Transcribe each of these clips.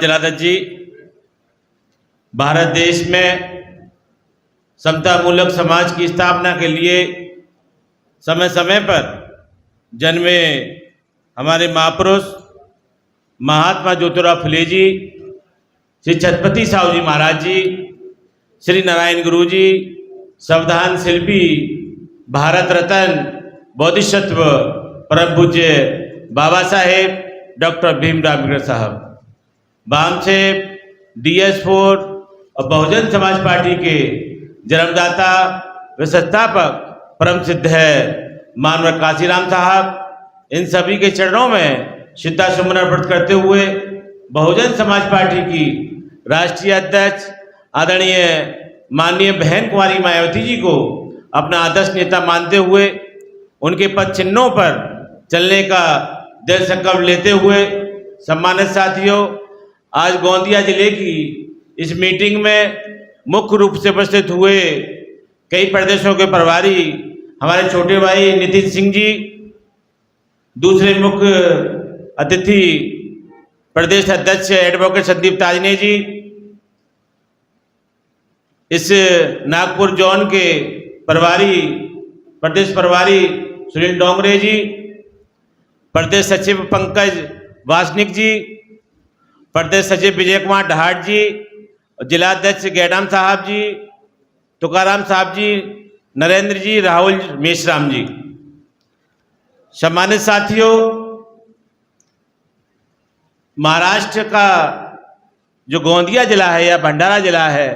जलाधर जी, भारत देश में समतामूलक समाज की स्थापना के लिए समय समय पर जन्मे हमारे महापुरुष महात्मा ज्योतिराव फुले जी, श्री छत्रपति साहू जी महाराज जी, श्री नारायण गुरु जी, संविधान शिल्पी, भारत रत्न, बोधिसत्व परम पूज्य बाबा साहेब डॉक्टर भीमराव अम्बेडकर साहब, वामसेव, DS4 और बहुजन समाज पार्टी के जन्मदाता व संस्थापक परम सिद्ध है मानव काशीराम साहब, इन सभी के चरणों में श्रद्धा सुमन अर्पित करते हुए बहुजन समाज पार्टी की राष्ट्रीय अध्यक्ष आदरणीय माननीय बहन कुमारी मायावती जी को अपना आदर्श नेता मानते हुए उनके पद चिन्हों पर चलने का दृढ़ संकल्प लेते हुए, सम्मानित साथियों, आज गोंदिया जिले की इस मीटिंग में मुख्य रूप से उपस्थित हुए कई प्रदेशों के प्रभारी हमारे छोटे भाई नितिन सिंह जी, दूसरे मुख्य अतिथि प्रदेश अध्यक्ष एडवोकेट संदीप ताजने जी, इस नागपुर जोन के प्रदेश प्रभारी सुनील डोंगरे जी, प्रदेश सचिव पंकज वासनिक जी, प्रदेश सचिव विजय कुमार ढाट जी, जिलाध्यक्ष गैडाम साहब जी, तुकाराम साहब जी, नरेंद्र जी, राहुल मेश्राम जी, सम्मानित साथियों, महाराष्ट्र का जो गोंदिया जिला है या भंडारा जिला है,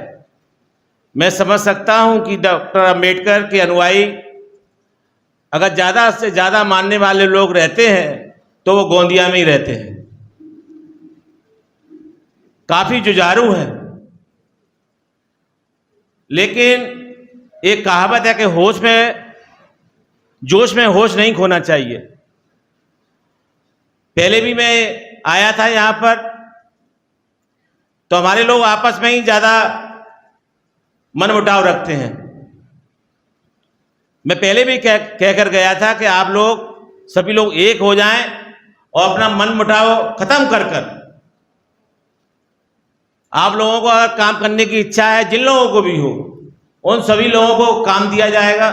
मैं समझ सकता हूं कि डॉक्टर अंबेडकर के अनुयायी अगर ज़्यादा से ज़्यादा मानने वाले लोग रहते हैं तो वो गोंदिया में ही रहते हैं। काफ़ी जुझारू है, लेकिन एक कहावत है कि जोश में होश नहीं खोना चाहिए। पहले भी मैं आया था यहाँ पर, तो हमारे लोग आपस में ही ज़्यादा मनमुटाव रखते हैं। मैं पहले भी कहकर गया था कि आप लोग सभी लोग एक हो जाएं और अपना मनमुटाव खत्म कर आप लोगों को अगर काम करने की इच्छा है, जिन लोगों को भी हो, उन सभी लोगों को काम दिया जाएगा,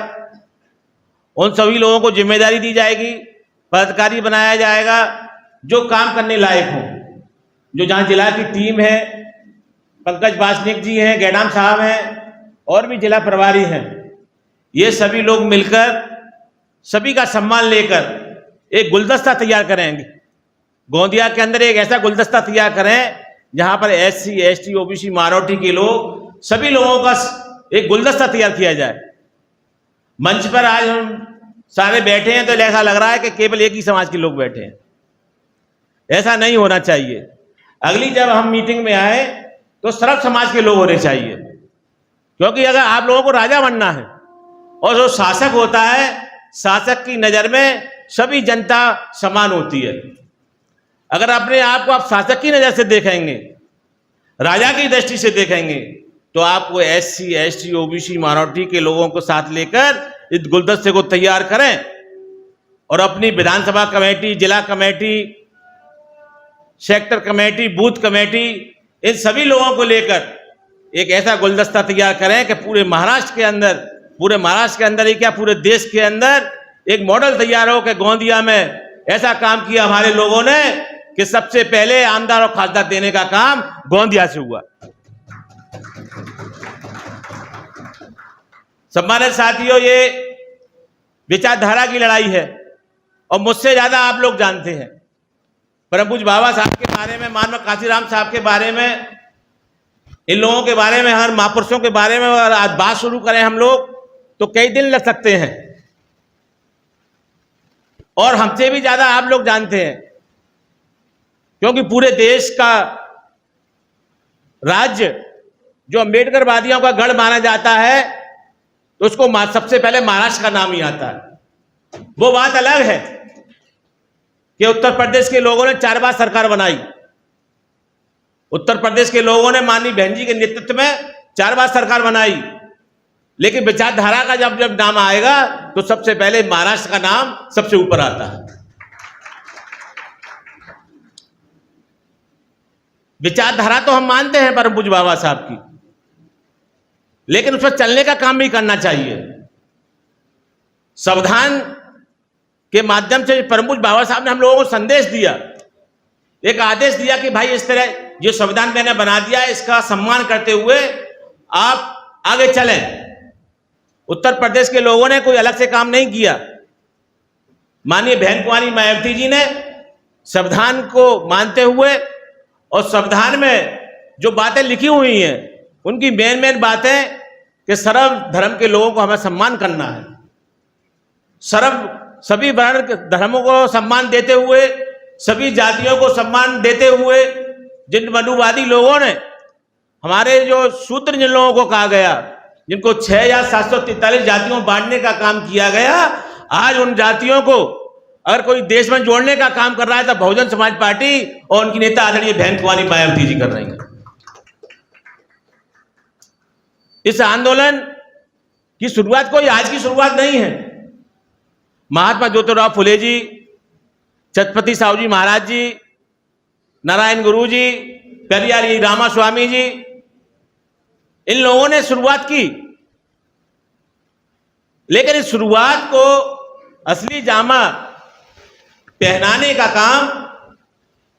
उन सभी लोगों को जिम्मेदारी दी जाएगी, पदाधिकारी बनाया जाएगा जो काम करने लायक हो। जो जहाँ जिला की टीम है, पंकज वासनिक जी हैं, गैडाम साहब हैं और भी जिला प्रभारी हैं, ये सभी लोग मिलकर सभी का सम्मान लेकर एक गुलदस्ता तैयार करेंगे। गोंदिया के अंदर एक ऐसा गुलदस्ता तैयार करें जहां पर SC, ST, OBC माइनॉरिटी के लोग, सभी लोगों का एक गुलदस्ता तैयार किया जाए। मंच पर आज हम सारे बैठे हैं तो ऐसा लग रहा है कि केवल एक ही समाज के लोग बैठे हैं। ऐसा नहीं होना चाहिए। अगली जब हम मीटिंग में आए तो सर्व समाज के लोग होने चाहिए, क्योंकि अगर आप लोगों को राजा बनना है और जो शासक होता है, शासक की नजर में सभी जनता समान होती है। अगर अपने आप को आप शासक की नजर से देखेंगे, राजा की दृष्टि से देखेंगे, तो आपको SC, ST, OBC माइनॉरिटी के लोगों को साथ लेकर इस गुलदस्ते को तैयार करें और अपनी विधानसभा कमेटी, जिला committee, sector committee, booth committee, इन सभी लोगों को लेकर एक ऐसा गुलदस्ता तैयार करें कि पूरे महाराष्ट्र के अंदर ही क्या पूरे देश के अंदर एक मॉडल तैयार हो कि गोंदिया में ऐसा काम किया हमारे लोगों ने कि सबसे पहले आमदार और खासदार देने का काम गोंदिया से हुआ। सम्मानित साथियों, ये विचारधारा की लड़ाई है और मुझसे ज्यादा आप लोग जानते हैं। परम पूज्य बाबा साहब के बारे में, मानव काशीराम साहब के बारे में, इन लोगों के बारे में, हर महापुरुषों के बारे में अगर आज बात शुरू करें हम लोग तो कई दिन लग सकते हैं और हमसे भी ज्यादा आप लोग जानते हैं, क्योंकि पूरे देश का राज्य जो अम्बेडकरवादियों का गढ़ माना जाता है तो उसको सबसे पहले महाराष्ट्र का नाम ही आता है। वो बात अलग है कि उत्तर प्रदेश के लोगों ने 4 बार सरकार बनाई। उत्तर प्रदेश के लोगों ने माननीय बहन जी के नेतृत्व में 4 बार सरकार बनाई, लेकिन विचारधारा का जब नाम आएगा तो सबसे पहले महाराष्ट्र का नाम सबसे ऊपर आता है। विचारधारा तो हम मानते हैं परम पूज्य बाबा साहब की, लेकिन उस पर चलने का काम भी करना चाहिए। संविधान के माध्यम से परम पूज्य बाबा साहब ने हम लोगों को संदेश दिया, एक आदेश दिया कि भाई इस तरह जो संविधान मैंने बना दिया है इसका सम्मान करते हुए आप आगे चलें। उत्तर प्रदेश के लोगों ने कोई अलग से काम नहीं किया। माननीय बहन कुमारी मायावती जी ने संविधान को मानते हुए और संविधान में जो बातें लिखी हुई हैं उनकी मेन बातें कि सर्व धर्म के लोगों को हमें सम्मान करना है, सभी वर्ण धर्मों को सम्मान देते हुए, सभी जातियों को सम्मान देते हुए। जिन मनुवादी लोगों ने हमारे जो शूद्र जिन लोगों को कहा गया, जिनको 6 या 743 जातियों में बांटने का काम किया गया, आज उन जातियों को अगर कोई देश में जोड़ने का काम कर रहा है तो बहुजन समाज पार्टी और उनकी नेता आदरणीय बहन कुमारी मायावती जी कर रही हैं। इस आंदोलन की शुरुआत कोई आज की शुरुआत नहीं है। महात्मा ज्योतिराव फुले जी, छत्रपति साहू जी महाराज जी, नारायण गुरु जी, पेरियार रामास्वामी जी, इन लोगों ने शुरुआत की, लेकिन इस शुरुआत को असली जामा पहनाने का काम,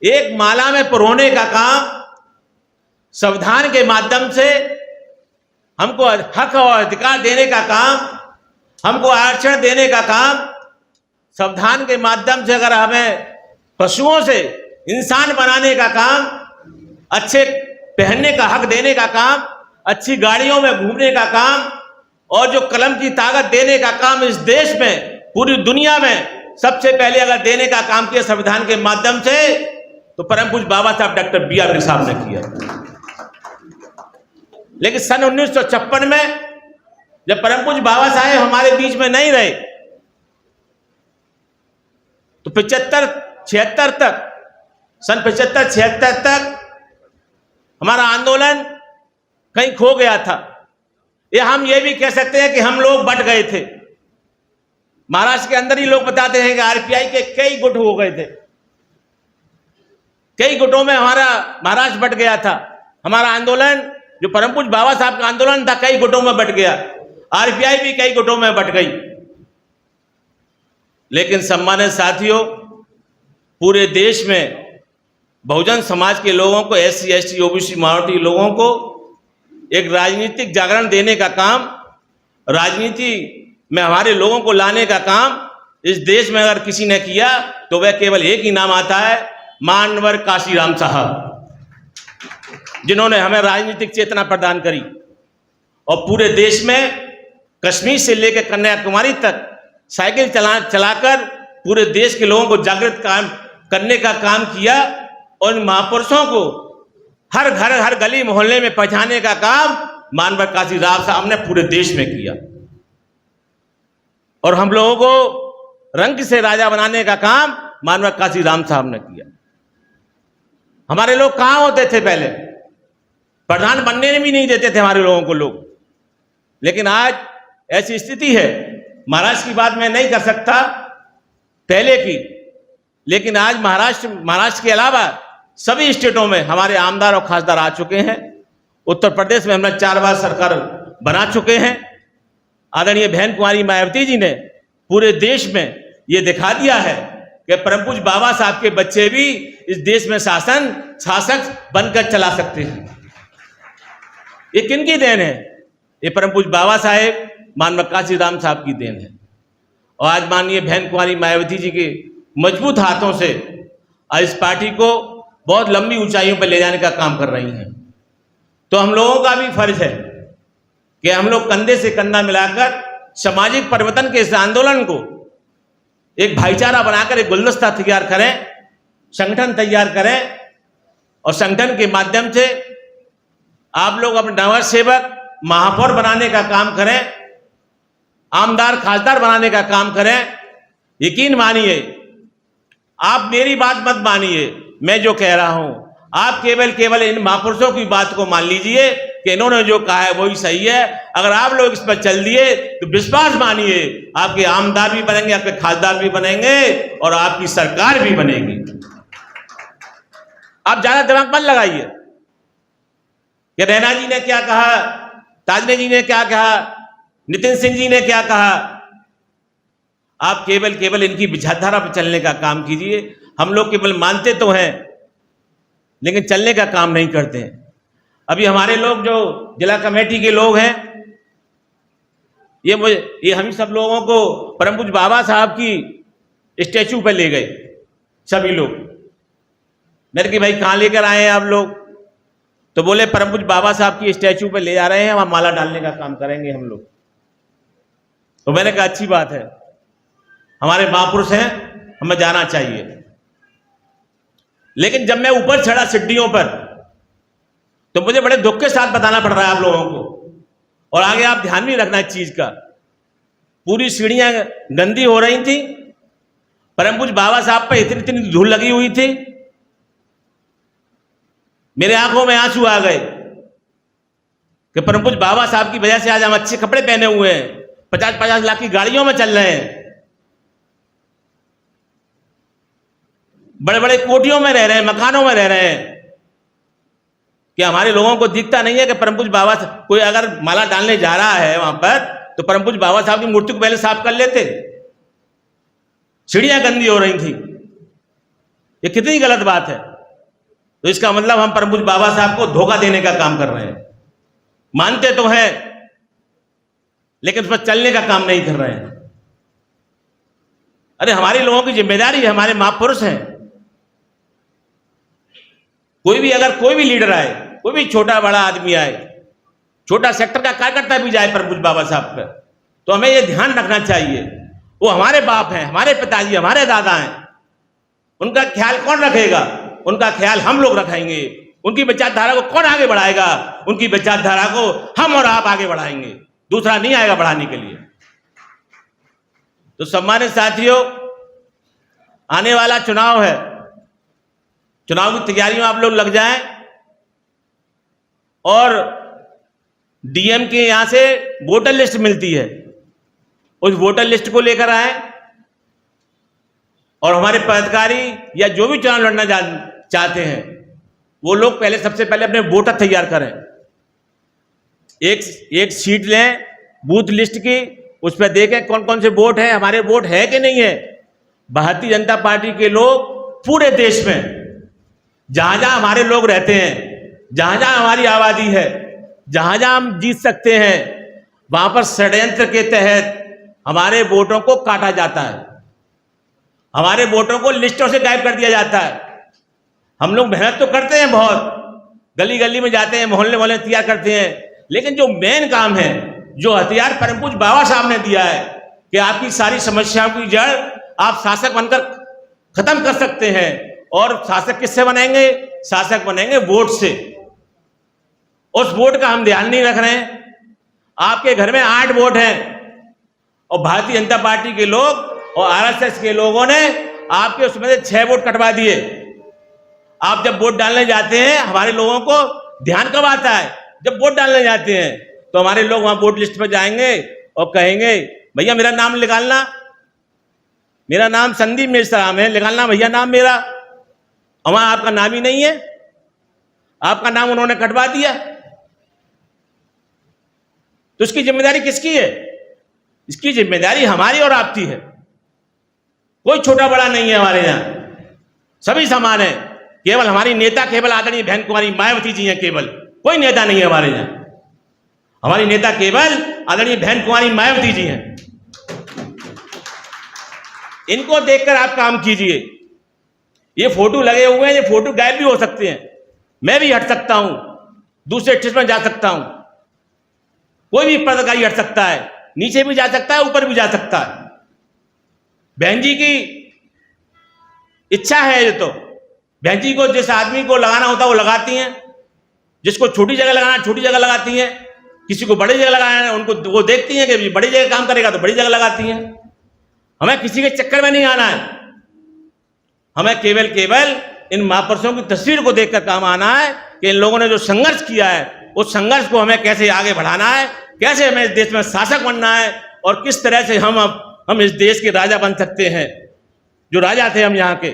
एक माला में पिरोने का काम, संविधान के माध्यम से हमको हक और अधिकार देने का काम, हमको आरक्षण देने का काम, संविधान के माध्यम से अगर हमें पशुओं से इंसान बनाने का काम, अच्छे पहनने का हक देने का काम, अच्छी गाड़ियों में घूमने का काम और जो कलम की ताकत देने का काम इस देश में, पूरी दुनिया में सबसे पहले अगर देने का काम किया संविधान के माध्यम से तो परम पूज्य बाबा साहब डॉक्टर बी आर अम्बेडकर साहब ने किया। लेकिन सन 1956 में जब परम पूज्य बाबा साहेब हमारे बीच में नहीं रहे तो 75-76 तक, सन 75-76 तक हमारा आंदोलन कहीं खो गया था। या हम ये भी कह सकते हैं कि हम लोग बट गए थे। महाराष्ट्र के अंदर ही लोग बताते हैं कि आरपीआई के कई गुट हो गए थे, कई गुटों में हमारा महाराष्ट्र बट गया था। हमारा आंदोलन जो परम पूज्य बाबा साहब का आंदोलन था कई गुटों में बट गया, आरपीआई भी कई गुटों में बट गई। लेकिन सम्मानित साथियों, पूरे देश में बहुजन समाज के लोगों को, SC ST OBC माइनॉरिटी लोगों को एक राजनीतिक जागरण देने का काम, राजनीति में हमारे लोगों को लाने का काम इस देश में अगर किसी ने किया तो वह केवल एक ही नाम आता है, मानवर काशीराम साहब, जिन्होंने हमें राजनीतिक चेतना प्रदान करी और पूरे देश में कश्मीर से लेकर कन्याकुमारी तक साइकिल चलाकर पूरे देश के लोगों को जागृत करने का काम किया और इन महापुरुषों को हर घर हर गली मोहल्ले में पहुंचाने का काम मानवर काशीराम साहब ने पूरे देश में किया। और हम लोगों को रंग से राजा बनाने का काम मानवर काशीराम साहब ने किया। हमारे लोग कहां होते थे पहले, प्रधान बनने भी नहीं देते थे हमारे लोगों को लोग। लेकिन आज ऐसी स्थिति है, महाराष्ट्र की बात मैं नहीं कर सकता पहले की, लेकिन आज महाराष्ट्र के अलावा सभी स्टेटों में हमारे आमदार और खासदार आ चुके हैं। उत्तर प्रदेश में हमने 4 बार सरकार बना चुके हैं। आदरणीय बहन कुमारी मायावती जी ने पूरे देश में ये दिखा दिया है कि परम पूज्य बाबा साहब के बच्चे भी इस देश में शासक बनकर चला सकते हैं। ये किनकी देन है? ये परम पूज्य बाबा साहेब मानवर काशीराम साहब की देन है। और आज माननीय बहन कुमारी मायावती जी के मजबूत हाथों से आज इस पार्टी को बहुत लंबी ऊंचाइयों पर ले जाने का काम कर रही हैं। तो हम लोगों का भी फर्ज है कि हम लोग कंधे से कंधा मिलाकर सामाजिक परिवर्तन के इस आंदोलन को एक भाईचारा बनाकर एक गुलदस्ता तैयार करें, संगठन तैयार करें और संगठन के माध्यम से आप लोग अपने नगर सेवक महापौर बनाने का काम करें, आमदार खासदार बनाने का काम करें। यकीन मानिए, आप मेरी बात मत मानिए, मैं जो कह रहा हूं आप केवल इन महापुरुषों की बात को मान लीजिए कि इन्होंने जो कहा है वही सही है। अगर आप लोग इस पर चल दिए तो विश्वास मानिए, आपके आमदार भी बनेंगे, आपके खासदार भी बनेंगे और आपकी सरकार भी बनेगी। आप ज्यादा दिमाग मत लगाइए कि रैना जी ने क्या कहा, ताजने जी ने क्या कहा, नितिन सिंह जी ने क्या कहा। आप केवल इनकी विचारधारा पर चलने का काम कीजिए। हम लोग केवल मानते तो हैं लेकिन चलने का काम नहीं करते हैं। अभी हमारे लोग जो जिला कमेटी के लोग हैं, ये हम सब लोगों को परम पूज्य बाबा साहब की स्टैचू पर ले गए सभी लोग। मैंने कि भाई कहाँ लेकर आए हैं आप लोग? तो बोले परम पूज्य बाबा साहब की स्टैचू पे ले जा रहे हैं, वहां माला डालने का काम करेंगे हम लोग। तो मैंने कहा अच्छी बात है, हमारे महापुरुष हैं, हमें जाना चाहिए। लेकिन जब मैं ऊपर चढ़ा सीढ़ियों पर तो मुझे बड़े दुख के साथ बताना पड़ रहा है आप लोगों को, और आगे आप ध्यान भी रखना इस चीज का। पूरी सीढ़ियां गंदी हो रही थी, परम पूज्य बाबा साहब पर इतनी इतनी धूल लगी हुई थी, मेरे आंखों में आंसू आ गए कि परम पूज्य बाबा साहब की वजह से आज हम अच्छे कपड़े पहने हुए हैं, 50-50 लाख की गाड़ियों में चल रहे हैं, बड़े बड़े कोठियों में रह रहे हैं, मकानों में रह रहे हैं। कि हमारे लोगों को दिखता नहीं है कि परम पूज्य बाबा, कोई अगर माला डालने जा रहा है वहां पर तो परम पूज्य बाबा साहब की मूर्ति को पहले साफ कर लेते। सीढ़ियां गंदी हो रही थी, ये कितनी गलत बात है। तो इसका मतलब हम परम पूज्य बाबा साहब को धोखा देने का काम कर रहे हैं। मानते तो हैं लेकिन उस पर चलने का काम नहीं कर रहे हैं। अरे हमारे लोगों की जिम्मेदारी है, हमारे महापुरुष हैं। कोई भी अगर कोई भी लीडर आए, कोई भी छोटा बड़ा आदमी आए, छोटा सेक्टर का कार्यकर्ता भी जाए परम पूज्य बाबा साहब पर, तो हमें यह ध्यान रखना चाहिए वो हमारे बाप हैं, हमारे पिताजी, हमारे दादा हैं। उनका ख्याल कौन रखेगा? उनका ख्याल हम लोग रखेंगे। उनकी विचारधारा को कौन आगे बढ़ाएगा? उनकी विचारधारा को हम और आप आगे बढ़ाएंगे, दूसरा नहीं आएगा बढ़ाने के लिए। तो सम्मानित साथियों, आने वाला चुनाव है, चुनाव की तैयारियों आप लोग लग जाएं और डीएम के यहां से वोटर लिस्ट मिलती है, उस वोटर लिस्ट को लेकर आए और हमारे पदाधिकारी या जो भी चुनाव लड़ना चाहते हैं वो लोग पहले सबसे पहले अपने वोटर तैयार करें। एक सीट लें बूथ लिस्ट की, उस पर देखें कौन कौन से वोट है, हमारे वोट है कि नहीं है। भारतीय जनता पार्टी के लोग पूरे देश में जहां जहां हमारे लोग रहते हैं, जहां जहां हमारी आबादी है, जहां जहां हम जीत सकते हैं, वहां पर षड्यंत्र के तहत हमारे वोटों को काटा जाता है, हमारे वोटों को लिस्टों से गायब कर दिया जाता है। हम लोग मेहनत तो करते हैं बहुत, गली गली में जाते हैं, मोहल्ले मोहल्ले तैयार करते हैं, लेकिन जो मेन काम है, जो हथियार परम पूज्य बाबा साहब ने दिया है कि आपकी सारी समस्याओं की जड़ आप शासक बनकर खत्म कर सकते हैं। और शासक किससे बनेंगे? शासक बनेंगे वोट से। उस वोट का हम ध्यान नहीं रख रहे हैं। आपके घर में 8 वोट हैं और भारतीय जनता पार्टी के लोग और आरएसएस के लोगों ने आपके उसमें से 6 वोट कटवा दिए। आप जब वोट डालने जाते हैं, हमारे लोगों को ध्यान कब आता है? जब वोट डालने जाते हैं तो हमारे लोग वहां वोट लिस्ट पर जाएंगे और कहेंगे भैया मेरा नाम निकालना, मेरा नाम संदीप मेश्राम है, निकालना भैया नाम मेरा। और वहां आपका नाम ही नहीं है, आपका नाम उन्होंने कटवा दिया। तो इसकी जिम्मेदारी किसकी है? इसकी जिम्मेदारी हमारी और आपकी है। कोई छोटा बड़ा नहीं है हमारे यहां, सभी समान है। केवल हमारी नेता केवल आदरणीय बहन कुमारी मायावती जी हैं, केवल कोई नेता नहीं है हमारे यहां। हमारी नेता केवल आदरणीय बहन कुमारी मायावती जी हैं। इनको देखकर आप काम कीजिए। ये फोटो लगे हुए हैं, ये फोटो गायब भी हो सकते हैं, मैं भी हट सकता हूं, दूसरे स्टेज में जा सकता हूं, कोई भी पदाधिकारी हट सकता है, नीचे भी जा सकता है, ऊपर भी जा सकता है। बहन जी की इच्छा है ये, तो बहन जी को जिस आदमी को लगाना होता है वो लगाती हैं, जिसको छोटी जगह लगाना छोटी जगह लगाती हैं, किसी को बड़ी जगह लगाना है उनको वो देखती हैं कि बड़ी जगह काम करेगा तो बड़ी जगह लगाती हैं। हमें किसी के चक्कर में नहीं आना है, हमें केवल इन महापुरुषों की तस्वीर को देखकर काम आना है कि इन लोगों ने जो संघर्ष किया है उस संघर्ष को हमें कैसे आगे बढ़ाना है, कैसे हमें इस देश में शासक बनना है और किस तरह से हम इस देश के राजा बन सकते हैं, जो राजा थे हम यहाँ के।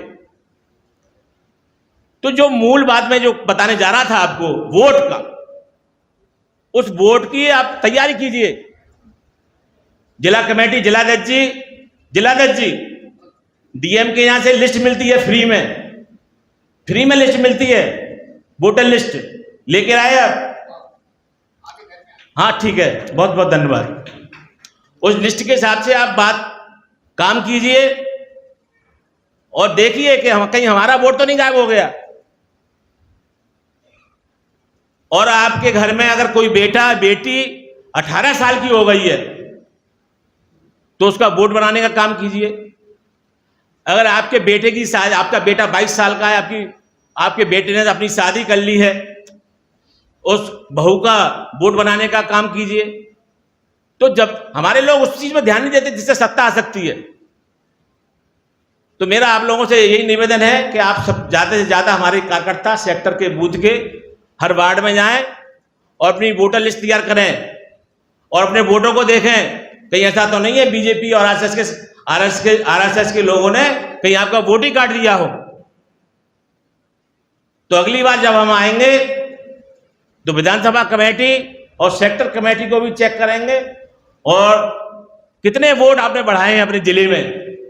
तो जो मूल बात मैं जो बताने जा रहा था आपको वोट का, उस वोट की आप तैयारी कीजिए। जिला कमेटी, जिलाध्यक्ष जी, डीएम के यहां से लिस्ट मिलती है फ्री में लिस्ट मिलती है, वोटर लिस्ट लेकर आए आप? हाँ ठीक है, बहुत बहुत धन्यवाद। उस लिस्ट के हिसाब से आप काम कीजिए और देखिए कि कहीं हमारा वोट तो नहीं गायब हो गया। और आपके घर में अगर कोई बेटा बेटी 18 साल की हो गई है तो उसका वोट बनाने का काम कीजिए। अगर आपके बेटे की शादी, आपका बेटा 22 साल का है, आपके बेटे ने अपनी शादी कर ली है, उस बहू का वोट बनाने का काम कीजिए। तो जब हमारे लोग उस चीज में ध्यान नहीं देते जिससे सत्ता आ सकती है, तो मेरा आप लोगों से यही निवेदन है कि आप सब ज्यादा से ज्यादा हमारे कार्यकर्ता सेक्टर के बूथ के हर वार्ड में जाएं और अपनी वोटर लिस्ट तैयार करें और अपने वोटों को देखें। कहीं ऐसा तो नहीं है बीजेपी और आरएसएस के लोगों ने कहीं आपका वोट ही काट दिया हो। तो अगली बार जब हम आएंगे तो विधानसभा कमेटी और सेक्टर कमेटी को भी चेक करेंगे और कितने वोट आपने बढ़ाए हैं अपने जिले में,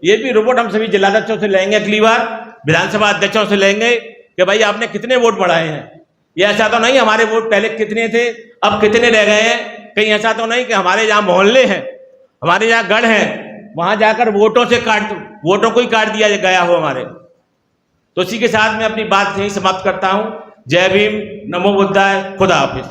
ये भी रिपोर्ट हम सभी जिलाध्यक्षों से लेंगे। अगली बार विधानसभा अध्यक्षों से लेंगे कि भाई आपने कितने वोट बढ़ाए हैं। ये ऐसा तो नहीं हमारे वोट पहले कितने थे अब कितने रह गए हैं। कहीं ऐसा तो नहीं कि हमारे जहां मोहल्ले हैं, हमारे जहां गढ़ हैं, वहां जाकर वोटों को ही काट दिया गया हो हमारे। तो इसी के साथ मैं अपनी बात यही समाप्त करता हूं। जय भीम, नमो बुद्धाय, खुदा हाफिज।